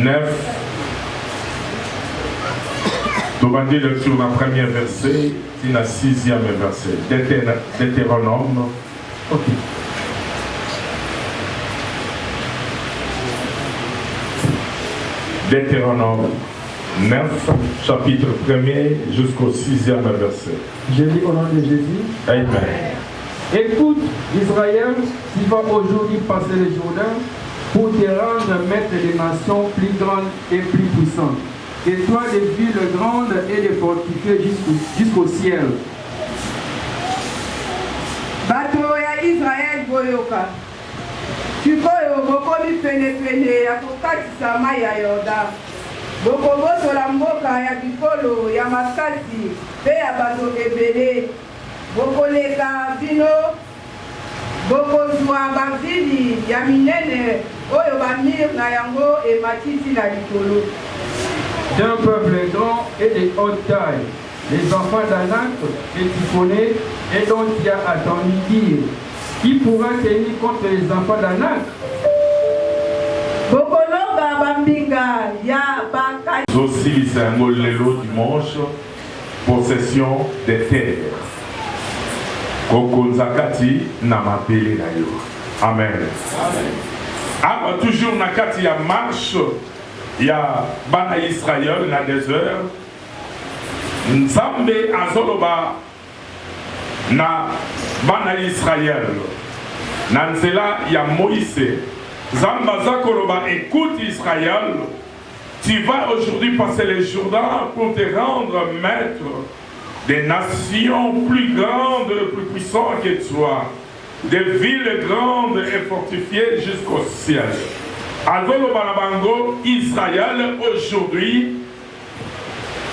9. Nous allons dire sur le premier verset, c'est le 6e verset. Deutéronome. Ok. Deutéronome 9, chapitre 1er jusqu'au 6e verset. Je lis au nom de Jésus. Amen. Écoute, Israël, tu vas aujourd'hui passer le Jourdain pour te rendre maître des nations plus grandes et plus puissantes. Et toi, des villes grandes et des fortifiées jusqu'au ciel. Bato ya Israël boyoka. Sikoyo bokomi pene ya kokatisa mai ya Yordan. Bokobotola mboka ya bikolo ya makasi mpe ya bato ebele. Bokoleka bino. Bokozwa bavili ya minene oyo bamir na yango ematisi na likolo. D'un peuple grand et de haute taille, les enfants d'Anak que tu connais et dont tu as entendu dire, qui pourra tenir contre les enfants d'Anak? Aussi, c'est un mot lélo dimanche, possession des terres. Kokonzakati namapele na yo. Amen. Amen. Toujours nakati ya marche. Il y a Bana Israël dans le désert. Nzambe azoloba na Bana Israël. Nanzela il y a Moïse. Zamba zakoloba, écoute Israël. Tu vas aujourd'hui passer les Jourdain pour te rendre maître des nations plus grandes et plus puissantes que toi. Des villes grandes et fortifiées jusqu'au ciel. Azolo Banabango, Israël, aujourd'hui,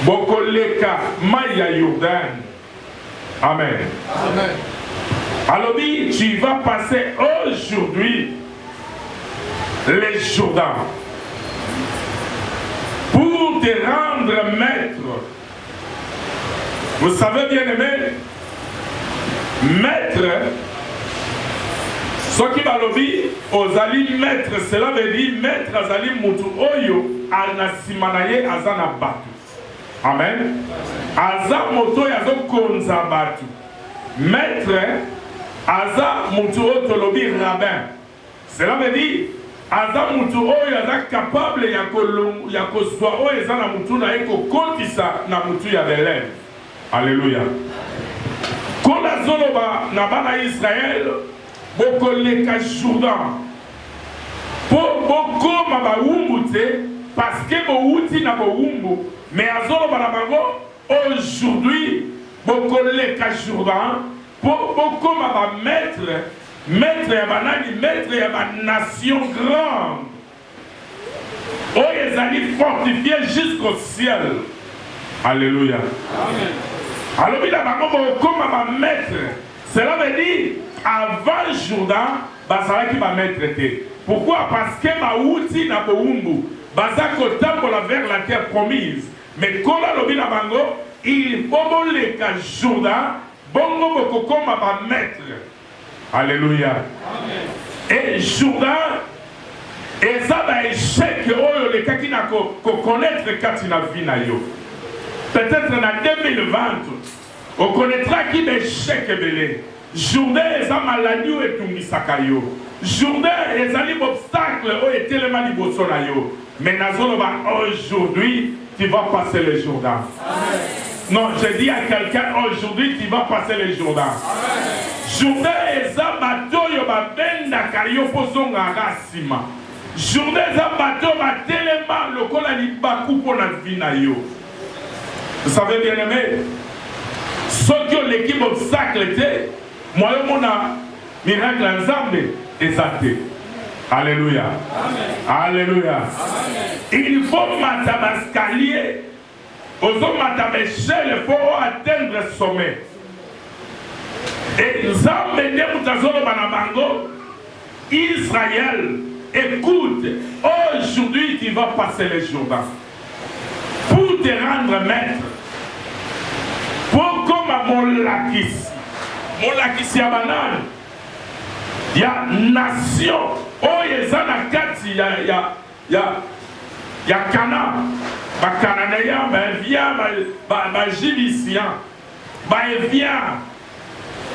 Bokoleka, Maya Jordan. Amen. Amen. Alors, tu vas passer aujourd'hui les Jourdain pour te rendre maître. Vous savez bien aimé, maître, ce qui va le dire aux ali maître, cela veut dire maître azali mutu oyo anasimanaye azana batu. Amen. Aza moto yazo konza batu. Maître aza mutu otolobi rabbin. Cela veut dire aza mutu oyo aza capable ya kozwa oyo ezana mutu na eko kotisa na mutu ya belève. Alléluia. Quand la zone na bana Israël bokoleka Jourdain pour boko mabawumbu te parce que bouti na bowumbu mais azolo bana bango aujourd'hui bokoleka Jourdain pour boko maba maître ya banani maître ya ba nation grande oyo ezali fortifié jusqu'au ciel. Alléluia. Amen. Alors il a comme ma maître. Cela veut dire avant Jourdain, ça qui va maître. Pourquoi? Parce que ma outil n'a pas umbu. Bazako tambola vers la terre promise. Mais quand la bango, il faut les cas Jourdain, bongo boko comme ma maître. Alléluia. Amen. Et Jourdain, et ça va échec oh les cas qui n'a qu'à connaître quand il a vu na yo. Peut-être en 2020, on connaîtra qui des chèques belé. Journée, les maladie et tout misakayo. Journée, les obstacles ont été les manibosonayo. Mais aujourd'hui, tu vas passer les Jourdain. Non, je dis à quelqu'un, aujourd'hui, tu vas passer les Jourdain. Journée, les bateaux, benda kayo posonga rasima. Journée, les bateaux, tellement le colani bakou pour la vie na yo. Vous savez bien aimé, ceux qui ont l'équipe obstacle, moi je mon miracle ensemble et ça. Alléluia. Amen. Alléluia. Amen. Il faut m'attamascalier, aux hommes m'attaméchelle pour atteindre le sommet. Et nous avons mené Israël, écoute, aujourd'hui tu vas passer les Jourdain. Pour te rendre maître, pour comme mon lakis ya banane, il y a nation, oh yezana kati ya Cana, ba Cananéen, ba vient, ba Gibicien, ba vient,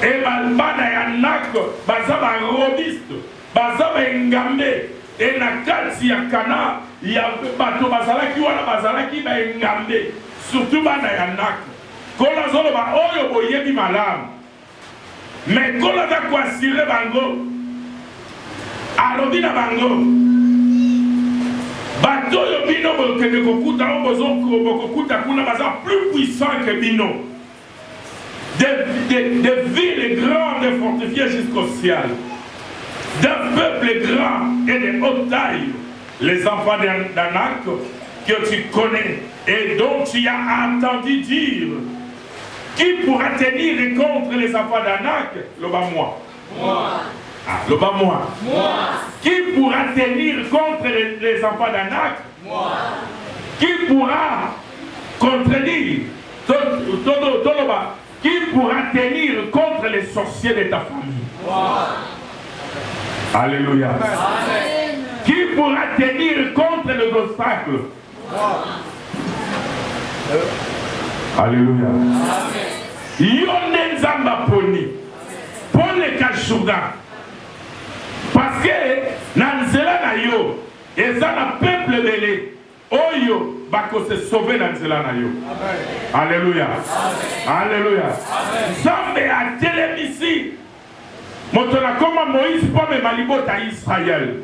et ba Nayanak, ba za ba Robiste, ba za ba Ngambe, et na kati ya Cana, ya bato bazalaki wana bazalaki ba Ngambe, surtout ba Nayanak. Kola zolo ba oyo boyebi malamu. Mais kola za kwasire bango, alobi na bango, bato yo bino bokende kokuta bokokuta kuna baza plus puissant que bino. Des villes grandes et fortifiées jusqu'au ciel. D'un peuple grand et de haute taille. Les enfants d'Anak que tu connais et dont tu as entendu dire. Qui pourra tenir contre les enfants d'Anak? Loba moi. Ah, loba moi. Qui pourra tenir contre les enfants d'Anak? Qui pourra contredire? Qui pourra tenir contre les sorciers de ta famille? Alléluia. Amen. Qui pourra tenir contre les obstacles? Alléluia. Yonde nzamba poni. Pone ka Jourdain. Parce que na nzela na yo, eza na peuple belé. Oyo bako se sauver na nzela na yo. Alléluia. Alléluia. Zambe a telemisi. Motona koma Moïse pome malibota Israël.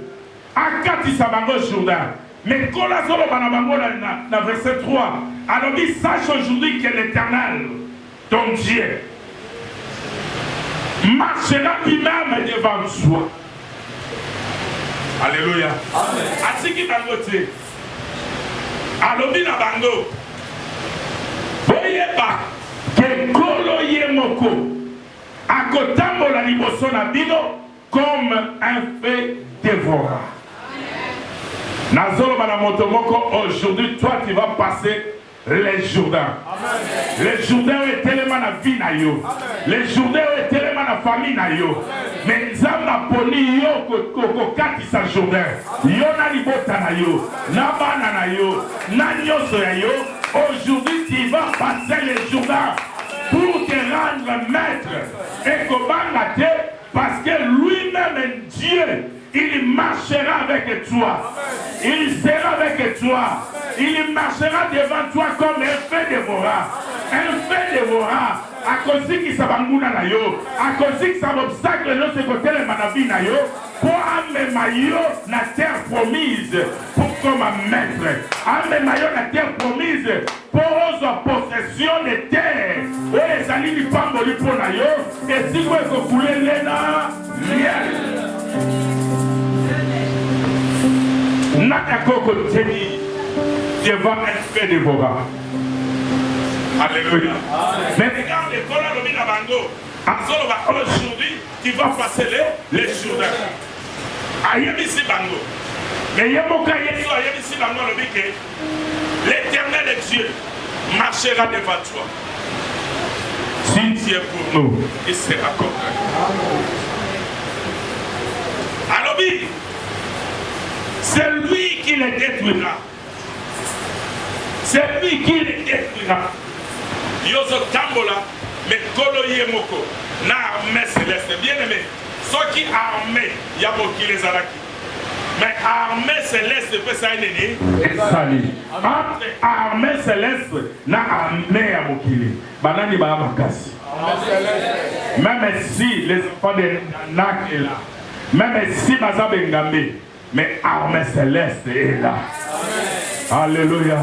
Akati sabango Jourdain. Mais quand la zone dans verset 3, alors il sache aujourd'hui que l'Éternel, ton Dieu, marchera lui-même devant soi. Alléluia. Asiki bangote. Alors il na bango. Boyeba que kolo yemoko akotambola liboso na bino comme un feu dévorant. Nazolo Banamotomoko, aujourd'hui, toi, tu vas passer les Jourdains. Les Jourdains est tellement la vie na yo. Les Jourdains est tellement la famille na yo. Mais Zama poni yo kokokati sa Jourdain. Yo na libota na yo. Na bana na yo. Na nyoso ya yo. Aujourd'hui, tu vas passer les Jourdains pour te rendre maître. Et kobanga te parce que lui-même est Dieu. Il marchera avec toi. Il sera avec toi. Il marchera devant toi comme un feu dévorant. Un feu dévorant. À cause qui s'abandonne na yo. À cause qui s'obstacle de ce côté le manabi na yo. Pour amener maillot na terre promise. Pour comme un maître. Amener maillot na terre promise. Pour aux possessions de terre. Et les alliés du pamboli pour na yo. Et si vous êtes coulé l'ena. Miel. Nakako teni devant un feu dévorant. Alléluia. Mais regarde les colas de Mina Bango. Aujourd'hui, tu vas passer les Jourdains. Ayemisi Bango. Mais Yemoka Yeso Ayemisi Bango le dit que l'Éternel Dieu marchera devant toi. Si tu es pour nous, il sera contre nous. Alors, c'est lui qui les détruira. C'est lui qui les détruira. Yozo Tambola, mais Kolo Yemoko, na armée céleste. Bien aimé, ceux qui armés, Yamoki les Araki. Mais armée céleste peut s'aider. Entre armée céleste, na armée Yamokili. Banani Bahamakasi. Même si les enfants de Nak est là, même si Mazab Ngambe, mais armée céleste est là. Alléluia.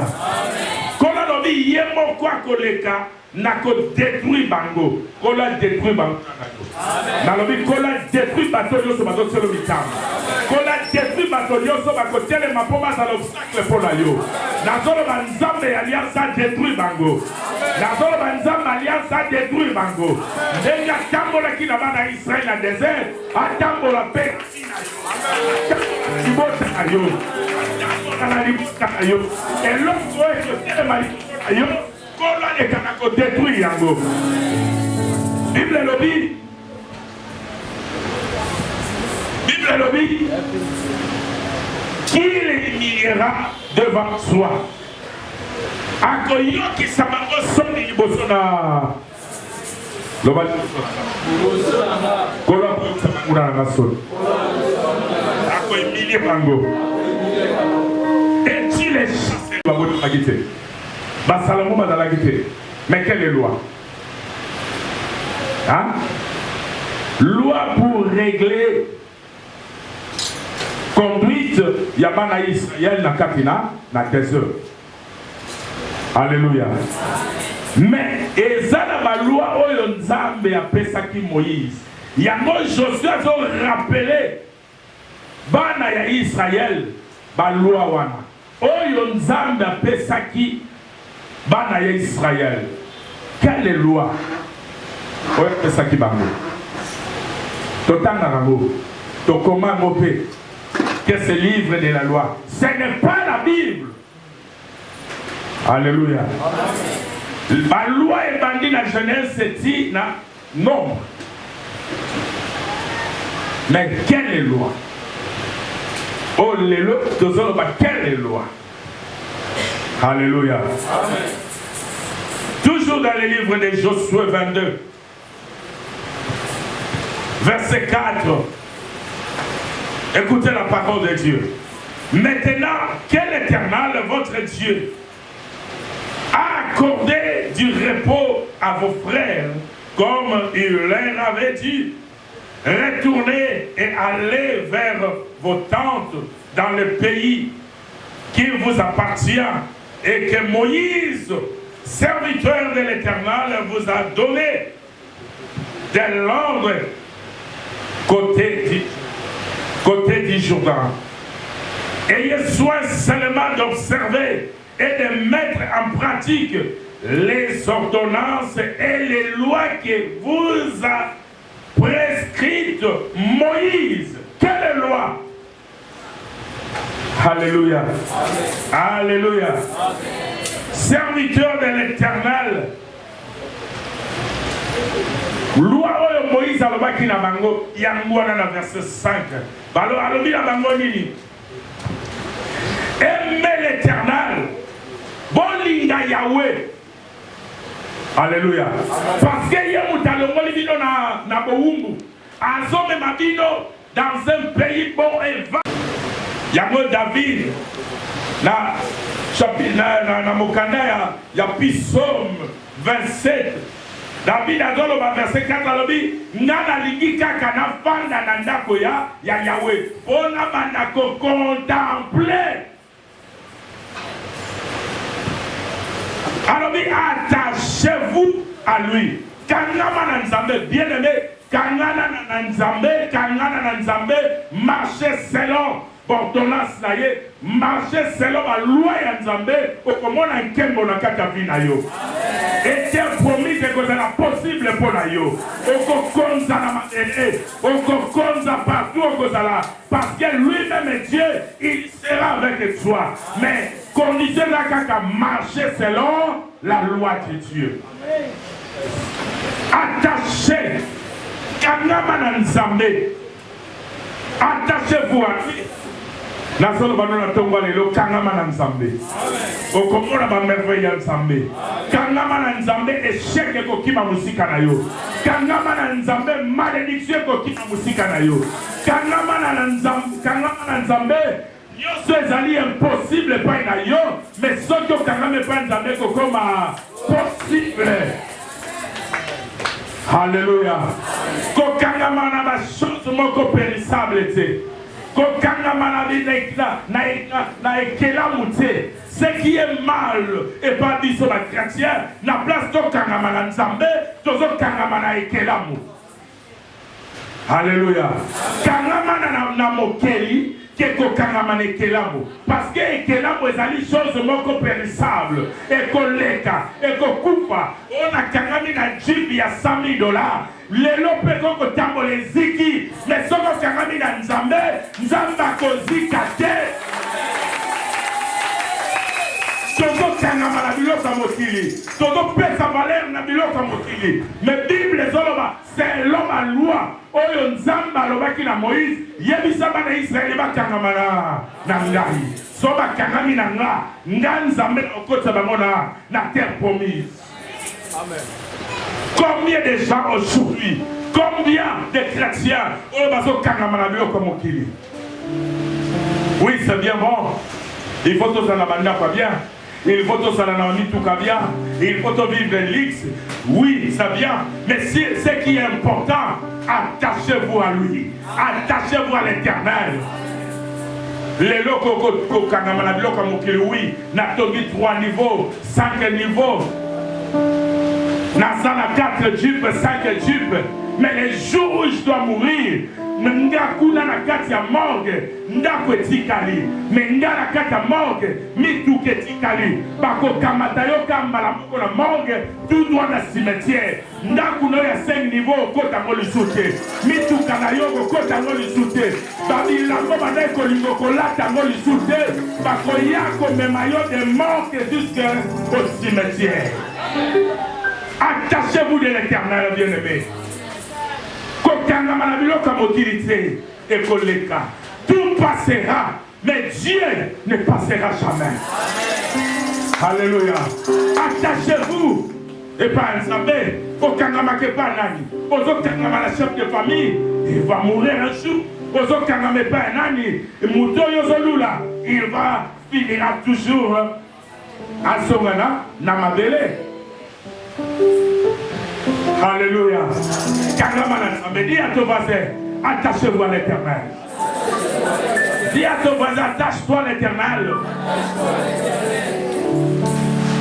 Quand on dit yemo quoi koleka, nako détruit bango. Qu'on a détruit bango. Nalobi qu'on a détruit bateau yo so bateau selo mitam. Qu'on a détruit bateau yo so bateau tele mapoma za l'obstacle pour la yo. Nazolo banzambe alliance a détruit bango. Nazolo banzambe alliance a détruit bango. Denga tambola ki na bana Israël na désert, a tambola pe. Libota ayo. Tambola libota ayo. Et l'autre est que tele mali ayo. Kola et kanako détruit yango. Bible lobby. Bible lobby. qui les humiliera devant soi. Akoyoki sabango soni liboso na loba kola kuna na soni akoyimilie bango et tu les chasses bango de magité basalamo bazalaki te. Mais quelle est loi? Hein? Loi pour régler conduite Yabana Israël na Katina na désert. Alléluia. Mais ezala ba loi oyo Nzambe apesaki Moïse. Yango Josué a rappelé bana ya Israël ba loi wana. Oyo Nzambe apesaki bana ya Israël. Quelle est loi? Oyo apesaki bango. Totanga bango. Tokoma ngopé. Que ce livre de la loi, ce n'est pas la Bible. Alléluia. La loi est bandie dans la Genèse, c'est dit non. Mais quelle est la loi? Oh, les lois, quelle est la loi? Alléluia. Amen. Toujours dans le livre de Josué 22, verset 4. Écoutez la parole de Dieu. Maintenant, quel Éternel, votre Dieu, a accordé du repos à vos frères, comme il leur avait dit. Retournez et allez vers vos tentes dans le pays qui vous appartient et que Moïse, serviteur de l'Éternel, vous a donné de l'ordre côté du Jourdain. Ayez soin seulement d'observer et de mettre en pratique les ordonnances et les lois que vous a prescrites Moïse. Quelle loi? Alléluia. Amen. Alléluia. Amen. Serviteur de l'Éternel. Loi oyo Moïse alobaki na bango yango na verset 5. Balo alobi na bango nini? Aimez l'Éternel. Bolinga Yahweh. Alléluia. Parce que Yemoutalongoli bino na boumbu. Azome mabino dans un pays bon et vaste. Yango David na mokanda ya Psaume 27. David azoloba verset 4 alobi ngana lingi kaka na fanda na ndako ya Yahweh. Pona banda ko contempler. Alobi attachez-vous à lui. Kangama na Nzambe, bien-aimé, kangana na Nzambe, kangana na Nzambe, marchez selon ordonnance na ye, marchez selon la loi ya Nzambe, okomona nkembo na kati ya vie na yo. Et c'est promis que c'est possible pour na yo. Okokonza na maene, okokonza partout okozala, parce que lui-même est Dieu, il sera avec toi. Mais condition la kaka marcher selon la loi de Dieu. Attachez, kangama na Nzambe, attachez-vous à lui. Na solo banona tongo lelo kangama na Nzambe. Okomona ba merveille ya Nzambe. Kangama na Nzambe échec ekokima musika na yo. Kangama na Nzambe malédiction ekokima musika na yo. Kangama na Nzambe yoso ezali impossible pa na yo, mais soki okangame pa Nzambe kokoma possible. Alléluia. Kokangama na ba chose moko périssable te. Ce qui est mal et pas dit sur la chrétien, na place de Kangamana Nzambe, tozo Kangamana ekelamu. Alléluia. Kangamana na mokeli, keko Kangamana ekelamu. Parce que ekelamu ezali chose moko périssable, ekoleka, ekokufa. On a kangami na jibi ya $100,000. Lelo peko kotambola eziki, mais soko kangami na Nzambe, Nzambe akozika te. Tozo kangama na biloko mokili, tozo pesa valeur na biloko mokili. Mais Bible ezoloba, c'est l'homme à loi. oyo nzambe alobaki na Moïse yebisa bana Israeli bakangama na ngai so bakangami na nga nzambe okotisa bango na terre promise. Amen. Combien de gens aujourd'hui, combien de chrétiens oyo bazokangama na biloko mokili? Oui, c'est bien bon. Il faut tous en abandonner pas bien. Il faut tous en avoir mis tout bien. Il faut tous vivre l'X. Oui, c'est bien. Mais ce qui est important, attachez-vous à lui. Attachez-vous à l'Éternel. Les locaux oui, n'a 3 niveaux, 5 niveaux. N'a 4 jupes, 5 jupes. Mais les jours où je dois mourir, Ngakuna na kati ya morgue, ndako etikali. Mais nga na kati ya morgue, mituke etikali. Bako kamata yo kambala moko na morgue, tout droit na cimetière. Ndako no ya 5 niveaux, kota ngo lisute. Mituka na yo kota ngo lisute. Babilango bana kolingo kolata ngo lisute. Bako yako mema yo de morgue jusqu'au cimetière. Attachez-vous de l'Éternel, bien-aimé. Tout passera, mais Dieu ne passera jamais. Alléluia. Attachez-vous. Et pas un sabé. Aucun pas nani. Aucun la chef de famille, il va mourir un jour. Aucun pas un nani. Il va finir toujours à son namabele. Alléluia. Dis à ton voisin, attachez-vous à l'Éternel. Dis à ton voisin, attache-toi à l'Éternel.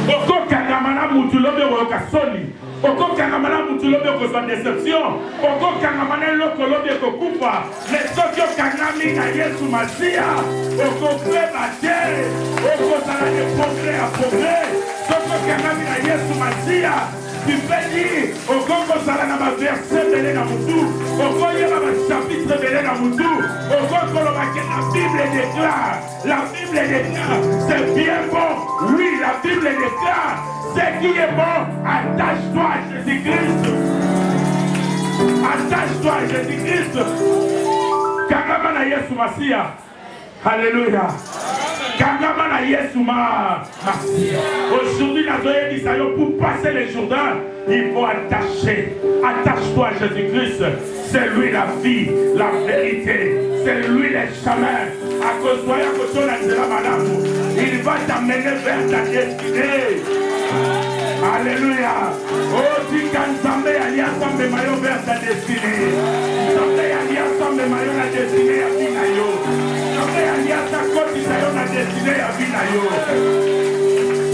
Oko kangamana mutulobe wakasoni. Oko kangamana mutulobe kwa déception. Oko kangamana lokolobe kokufa. Mais sokyo kangami na Yesu Masia. Oko prébate. Oko sala de progrès à progrès. Sokyo kangami na Yesu Masia. Tu peux dire, au Congo, ça n'a pas versé belé dans mon tour. Au Congo, il y a un chapitre belé dans mon tour. Au Congo, la Bible déclare. La Bible déclare. C'est bien bon. Oui, la Bible déclare. Ce qui est bon, attache-toi à Jésus-Christ. Attache-toi à Jésus-Christ. Kangamana Yesu Masia. Alléluia. Kangamana Yesu Masia. Aujourd'hui, pour passer les Jourdain, il faut attacher. Attache-toi à Jésus-Christ. C'est lui la vie, la vérité. C'est lui le chemin. À cause de la madame, il va t'amener vers ta destinée. Alléluia. Oh, tu can s'emmener à l'ensemble maillot vers ta destinée. S'emmener à l'ensemble maillot la destinée à Vinayo. S'emmener à l'ensemble côté la destinée à Vinayo.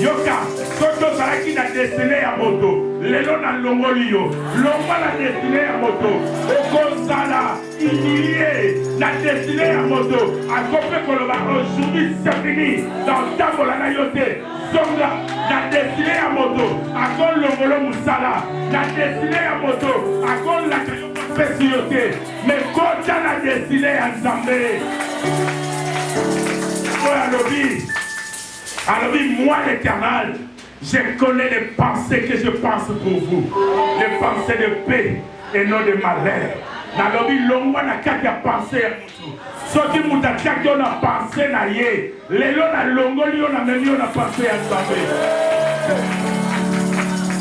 Yoka, Soto Saraki la destinée à moto. Lélo na longolio. Longo la destinée à moto. Okosala, humilié, la destinée à moto. A copé Koloba, aujourd'hui c'est fini. Dans Tabola Nayote. Zonga, la destinée à moto. A Kol Longolo Moussala. La destinée à moto. A Kol la Kayopa Pessiote. Mais quand la destinée à Zambé. Alors moi l'Éternel, je connais les pensées que je pense pour vous. Les pensées de paix et non de malheur. Nalobi longwa na kati ya pensée ya mutu. Soki mutataki yo na pensée na ye. Lelo na longoli yo na memi yo na pensée ya Nzambe.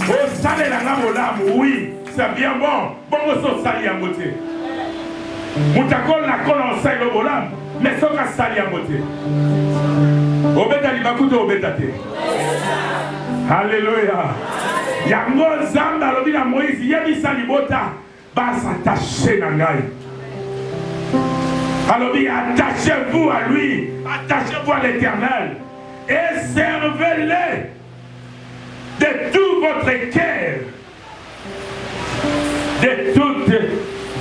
Osale na nga molamu, oui, c'est bien bon. Bongo so sali ya mote. Mutakol na kola osali lo molamu, mais soka sali ya mote. Obeta libakuto obeta te. Alléluia. Yango Zamba alobi na Moïse yebisa libota ba s'attacher na ngai. Alobi attachez-vous à lui, attachez-vous à l'Éternel et servez-le de tout votre cœur, de toute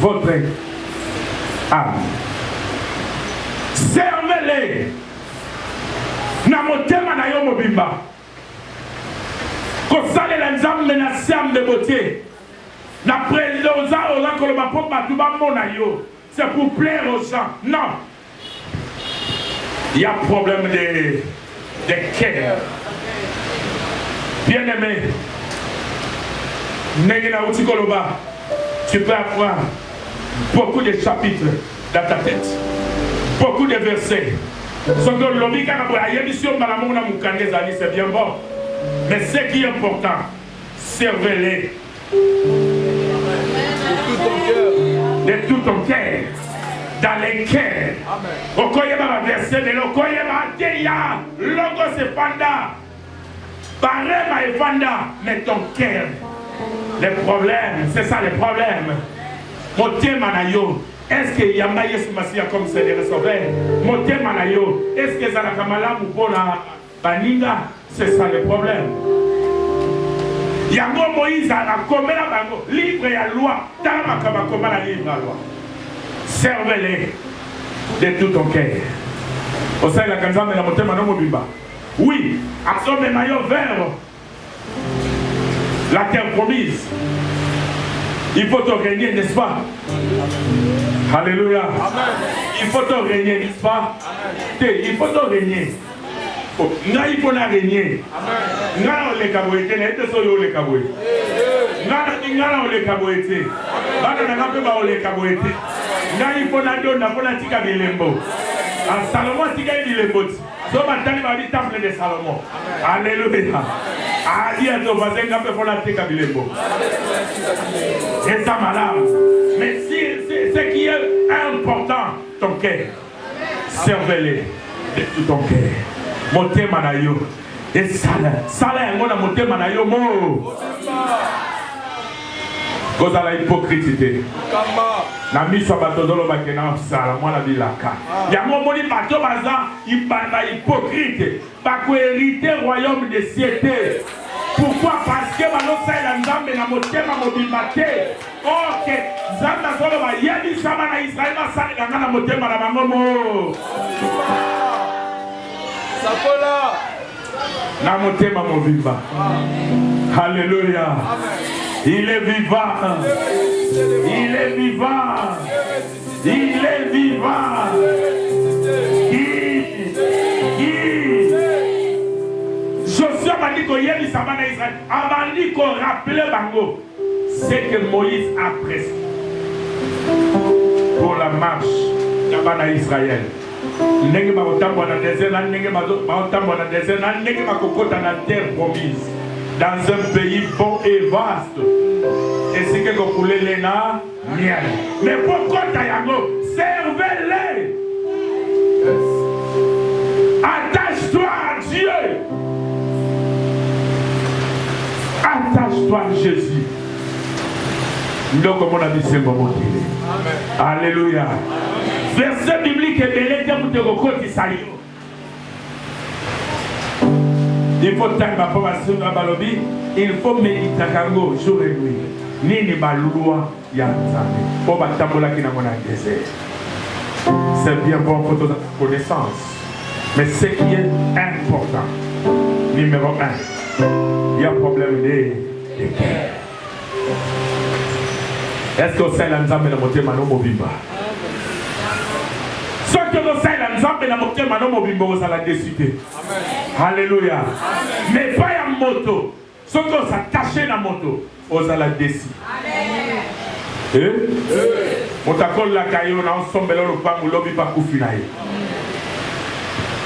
votre âme. Servez-le. Na motema na yo mobimba kosalela nzambe na sembe beauté na préloza oza koloba po batu bamona yo c'est pour plaire aux gens. Non, il y a problème de cœur. Bien aimé, Negina Uti Koloba, tu peux avoir beaucoup de chapitres dans ta tête, beaucoup de versets. C'est bien bon. Mais ce qui est important, servez-les de tout ton cœur, dans les cœurs. Okoye ba verset de l'okoye ba teya, logo se fanda, barema et fanda, mais ton cœur. Les problèmes, c'est ça les problèmes. Moté manayo, est-ce que yamba Yesu Masia comme c'est le sauveur? Moté manayo, est-ce que ça la kamala mupona baninga? C'est ça le problème. Yango Moïse a commis la bango, livre et la loi, dans ma comme la livre la loi. Servez-les de tout ton cœur. Au sein de la Kanzame, la montée Manon Mobimba. Oui, absorbe les maillots vers la terre promise. Il faut te régner, n'est-ce pas? Alléluia. Il faut te régner, n'est-ce pas? Il faut te régner. Il faut te régner. Le kaboete, les deux sont le kaboete. Le kaboete. Le kaboete. Il faut la donner pour la tika bilembo. Salomon tika bilembo. So maintenant va dire temple de Salomon. Alléluia. Ali à ton voisin quand il faut la tika bilembo. C'est ça malade. Mais si ce qui est important, ton cœur, servez-les de tout ton cœur. Montez manayo. Et salaire, on a monté manayo mo. Cause à la hypocrisie. Na miso batodolo bakena sala mwana bilaka. Ya mo moni bato baza ibanda hypocrite. Ba ko hériter royaume de ciété. Pourquoi? Parce que bano sala nzambe na motema mobimate. OK, zanda solo ba yebi sama na Israël ba sala ngana motema na bango mo. Sakola. Na motema mobimba. Alléluia. Il est vivant. Il est vivant. Il est vivant. Josué m'a dit qu'il y a des sabbats d'Israël. Avant dit qu'on rappelait Bango. C'est que Moïse a prescrit pour la marche d'Israël. Nenge ma otambo na désert, nenge ma otambo na désert, nenge ma kokota na terre promise. Dans un pays bon et vaste. Et c'est que vous voulez les na miel. Mais pourquoi Tayango? Servez-les. Attache-toi à Dieu. Attache-toi à Jésus. Donc, comme on a dit, c'est bon. Alléluia. Verset biblique est belé que vous te recontez ça. Il faut il faut méditer kango jour et nuit. Nini balua ya nzambe. Po batambola ki na mona désert. C'est bien bon pour ta connaissance. Mais ce qui est important, numéro 1, il y a un problème de cœur. Est-ce que c'est l'ensemble de monter mano mobimba? Ce que vous savez, l'ensemble de monter mano mobimba, vous allez décider. Alléluia. Mais pas en moto. Ce que vous avez caché dans la moto, vous allez décider. Eh? On t'a collé la caillou, on a ensemble le pain, on l'a vu pas coufinaï.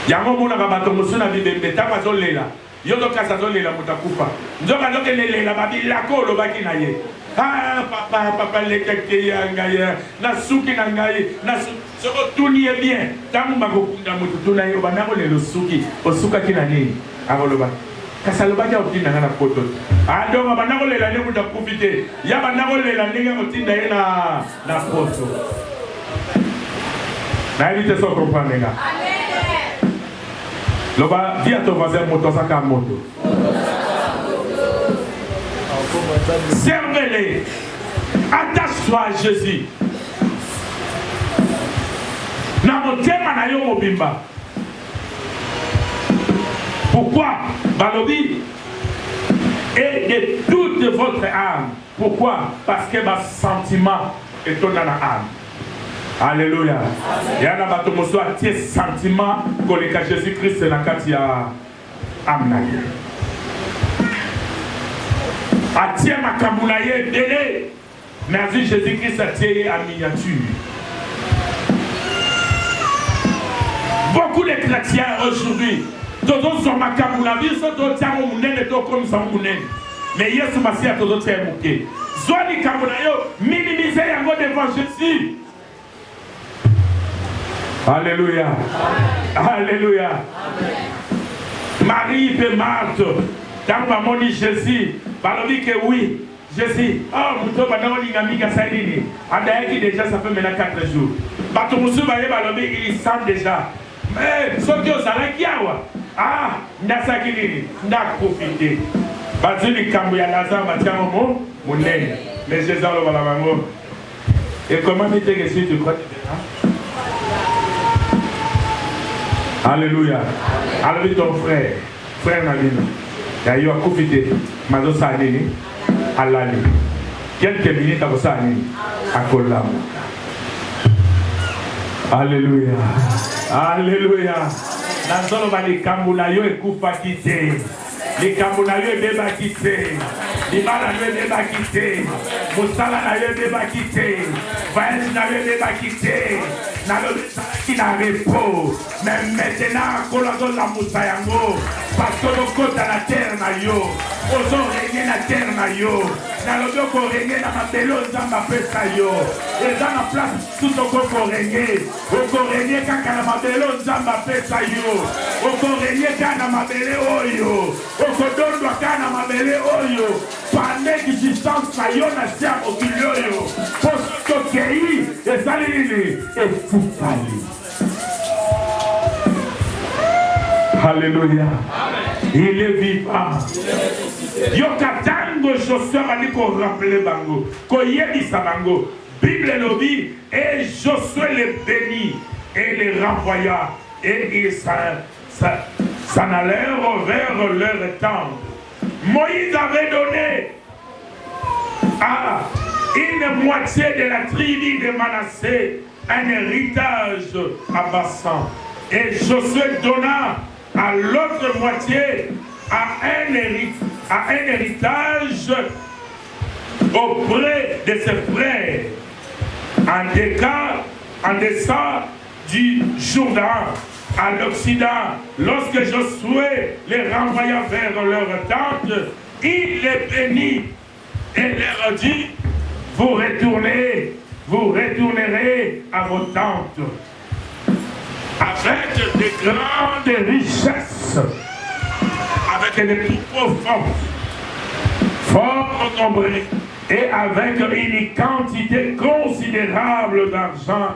Yango mona kabato musuna bibembe tama zolela. Yodo kasa zolela mutakufa. Njoka ndoke lela babi lako lo baki na ye. Ah papa le keke yanga ya. Na suki na ngai, na soko tuni bien. Tamu makokunda mutu tuna yo banako le suki. Osuka kina nini? Akoloba. Kasa lo baki otina na poto. Ando banako lela le mutakufite. Ya banako lela ninga otinda ye na poto. Na éviter ça comprendre les gars. Loba, dis à ton voisin, moto, ça comme moto. Servez-les. Attache-toi à Jésus. Pourquoi? Balobi. Et de toute votre âme. Pourquoi? Parce que ma sentiment est dans la âme. Alléluia. Il y a un sentiment que Jésus-Christ est dans le Amnaye. Atia Makabunaye délai. Merci Jésus-Christ a tiré en miniature. Beaucoup de chrétiens aujourd'hui, tous sont ma kamuna vie, tous tiens mon mounène et tous comme ça mounène. Mais hier ce matin, tous tiens mouké. Zoni kamuna yo minimiser yango devant Jésus. Alléluia. Alléluia. Marie et Marthe, quand maman dit Jésus, parle dit que oui. Jésus, oh, Mouto, maintenant, on y a mis à Saïdini. Adaïki, déjà, ça fait maintenant 4 jours. Bato Moussou, il sent déjà. Mais, ce que ça a qui ah, n'a sakini, n'a profité. Bato, il cambo ya Lazare, Batia, mon nez. Mais Jésus, le voilà, maman. Et comment tu es que tu crois? Alléluia. Alléluia, ton frère Navino. Il y a eu à profiter. Mazo Sadini. Alali. Quelques minutes avant ça, à Kolam. Alléluia. Alléluia. Dans zone où les Kambunayo et Koufa quitté. Les Kambunayo et Beba quitté. Les Malayo et Beba quitté. Moussala et Beba quitté. Voyage et Beba quitté. Qui n'a repos. Mais maintenant, Kolazon la Moussayango. Parce que le côté à la terre, Nayo. Osons régner la terre, Nayo. Dans le dos qu'on règne dans ma bélo, dans ma pestayo. Et dans la place, tout au corps qu'on règne. Au corps règne quand dans ma bélo, dans ma pestayo. Au corps règne quand dans ma bélé, oyo. Au corps d'on doit quand dans ma bélé, oyo. Pendant l'existence, Nayo n'a pas au milieu. Pour ce pays, et salini, et fou sali. Alléluia. Il est vivant. Yokatango Josué m'a dit qu'on rappelait Bango. Qu'on yébissa Bango. Bible le dit. Et Josué les bénit et les renvoya. Et ils s'en allèrent vers leur temple. Moïse avait donné à une moitié de la tribu de Manassé un héritage à Bassan. Et Josué donna à l'autre moitié à un héritage auprès de ses frères en descend du Jourdain à l'Occident. Lorsque Josué les renvoya vers leur tente, il les bénit et leur dit: vous retournerez à vos tentes avec de grandes richesses, avec des troupeaux fort nombreux, et avec une quantité considérable d'argent